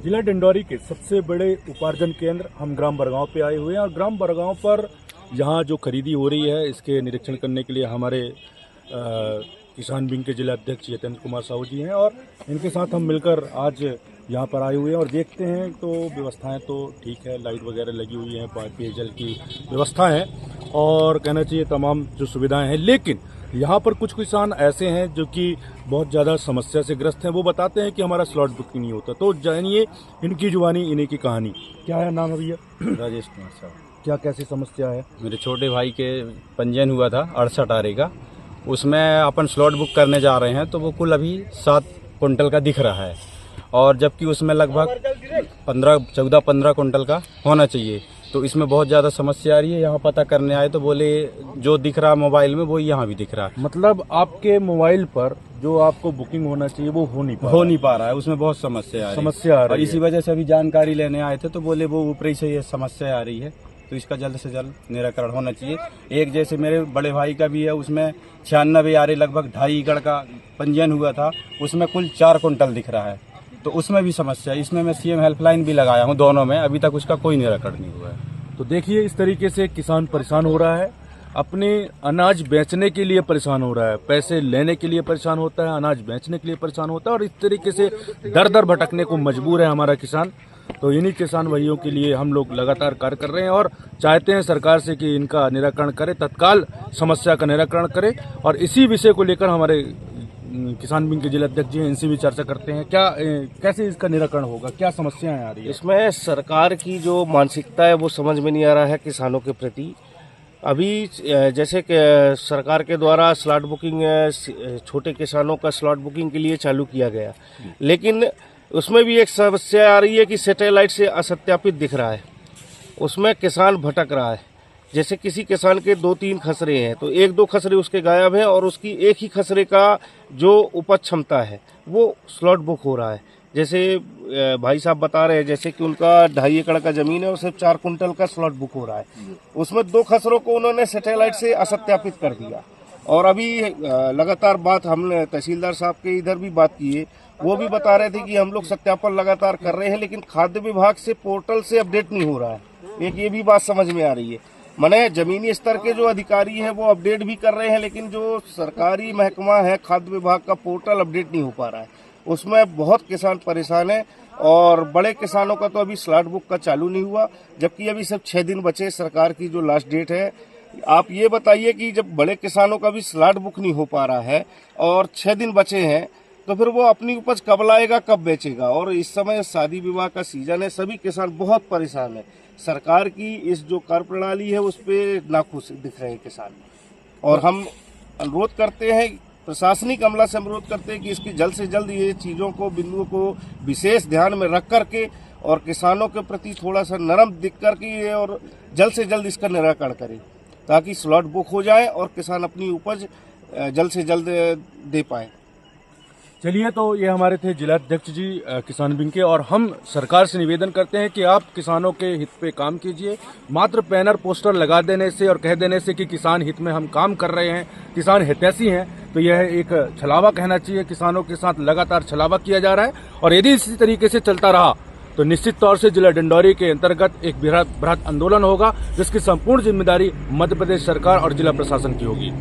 जिला डिंडौरी के सबसे बड़े उपार्जन केंद्र हम ग्राम बरगांव पे आए हुए हैं और ग्राम बरगांव पर यहाँ जो खरीदी हो रही है इसके निरीक्षण करने के लिए हमारे किसान विंग के जिला अध्यक्ष यतेंद्र कुमार साहू जी हैं और इनके साथ हम मिलकर आज यहाँ पर आए हुए हैं और देखते हैं तो व्यवस्थाएं तो ठीक है, लाइट वगैरह लगी हुई हैं, पेयजल की व्यवस्था है और कहना चाहिए तमाम जो सुविधाएं हैं। लेकिन यहाँ पर कुछ किसान ऐसे हैं जो कि बहुत ज़्यादा समस्या से ग्रस्त हैं। वो बताते हैं कि हमारा स्लॉट बुकिंग नहीं होता। तो जानिए इनकी जुबानी इन्हीं की कहानी। क्या है नाम है भैया? राजेश कुमार साहब। क्या कैसी समस्या है? मेरे छोटे भाई के पंजीयन हुआ था 68 आरे का, उसमें अपन स्लॉट बुक करने जा रहे हैं तो वो कुल अभी 7 कुंटल का दिख रहा है और जबकि उसमें लगभग 14-15 कुंटल का होना चाहिए। तो इसमें बहुत ज़्यादा समस्या आ रही है। यहाँ पता करने आए तो बोले जो दिख रहा है मोबाइल में वो यहाँ भी दिख रहा है। मतलब आपके मोबाइल पर जो आपको बुकिंग होना चाहिए वो हो नहीं पा रहा है। उसमें बहुत समस्या आ रही है और इसी वजह से अभी जानकारी लेने आए थे तो बोले वो ऊपर ही से ये समस्या आ रही है तो इसका जल्द से जल्द निराकरण होना चाहिए। एक जैसे मेरे बड़े भाई का भी है, उसमें 96 आरे लगभग 2.5 एकड़ का पंजीयन हुआ था, उसमें कुल 4 कुंटल दिख रहा है। तो उसमें भी समस्या है। इसमें मैं सीएम हेल्पलाइन भी लगाया हूँ, दोनों में अभी तक उसका कोई निराकरण नहीं हुआ है। तो देखिए इस तरीके से किसान परेशान हो रहा है, अपने अनाज बेचने के लिए परेशान हो रहा है, पैसे लेने के लिए परेशान होता है, अनाज बेचने के लिए परेशान होता है और इस तरीके से दर दर भटकने को मजबूर है हमारा किसान। तो इन्हीं किसान भाइयों के लिए हम लोग लगातार कार्य कर रहे हैं और चाहते हैं सरकार से कि इनका निराकरण करे, तत्काल समस्या का निराकरण करे। और इसी विषय को लेकर हमारे किसान विंग के जिला अध्यक्ष जी हैं, इनसे भी चर्चा करते हैं। कैसे इसका निराकरण होगा, क्या समस्याएं आ रही है? इसमें सरकार की जो मानसिकता है वो समझ में नहीं आ रहा है किसानों के प्रति। अभी जैसे कि सरकार के द्वारा स्लॉट बुकिंग छोटे किसानों का स्लॉट बुकिंग के लिए चालू किया गया, लेकिन उसमें भी एक समस्या आ रही है कि सैटेलाइट से असत्यापित दिख रहा है, उसमें किसान भटक रहा है। जैसे किसी किसान के 2-3 खसरे हैं तो 1-2 खसरे उसके गायब हैं और उसकी एक ही खसरे का जो उपज क्षमता है वो स्लॉट बुक हो रहा है। जैसे भाई साहब बता रहे हैं जैसे कि उनका 2.5 एकड़ का जमीन है और सिर्फ 4 कुंटल का स्लॉट बुक हो रहा है, उसमें 2 खसरों को उन्होंने सैटेलाइट से असत्यापित कर दिया। और अभी लगातार बात हमने तहसीलदार साहब के इधर भी बात की है, वो भी बता रहे थे कि हम लोग सत्यापन लगातार कर रहे हैं लेकिन खाद्य विभाग से पोर्टल से अपडेट नहीं हो रहा है। एक ये भी बात समझ में आ रही है। माने जमीनी स्तर के जो अधिकारी हैं वो अपडेट भी कर रहे हैं लेकिन जो सरकारी महकमा है खाद्य विभाग का पोर्टल अपडेट नहीं हो पा रहा है। उसमें बहुत किसान परेशान है और बड़े किसानों का तो अभी स्लॉट बुक का चालू नहीं हुआ, जबकि अभी सिर्फ 6 दिन बचे सरकार की जो लास्ट डेट है। आप ये बताइए कि जब बड़े किसानों का भी स्लॉट बुक नहीं हो पा रहा है और 6 दिन बचे हैं तो फिर वो अपनी उपज कब लाएगा, कब बेचेगा? और इस समय शादी विवाह का सीजन है, सभी किसान बहुत परेशान है। सरकार की इस जो कर प्रणाली है उस पर नाखुश दिख रहे हैं किसान। और हम अनुरोध करते हैं, प्रशासनिक अमला से अनुरोध करते हैं कि इसकी जल्द से जल्द ये चीज़ों को, बिंदुओं को विशेष ध्यान में रख करके और किसानों के प्रति थोड़ा सा नरम दिख करके और जल्द से जल्द इसका निराकरण करें ताकि स्लॉट बुक हो जाए और किसान अपनी उपज जल्द से जल्द दे पाए। चलिए, तो ये हमारे थे जिला अध्यक्ष जी किसान विंग के और हम सरकार से निवेदन करते हैं कि आप किसानों के हित पे काम कीजिए। मात्र बैनर पोस्टर लगा देने से और कह देने से कि किसान हित में हम काम कर रहे हैं, किसान हितैषी हैं, तो यह एक छलावा कहना चाहिए। किसानों के साथ लगातार छलावा किया जा रहा है और यदि इसी तरीके से चलता रहा तो निश्चित तौर से जिला डिंडौरी के अंतर्गत एक बृहद आंदोलन होगा जिसकी संपूर्ण जिम्मेदारी मध्य प्रदेश सरकार और जिला प्रशासन की होगी।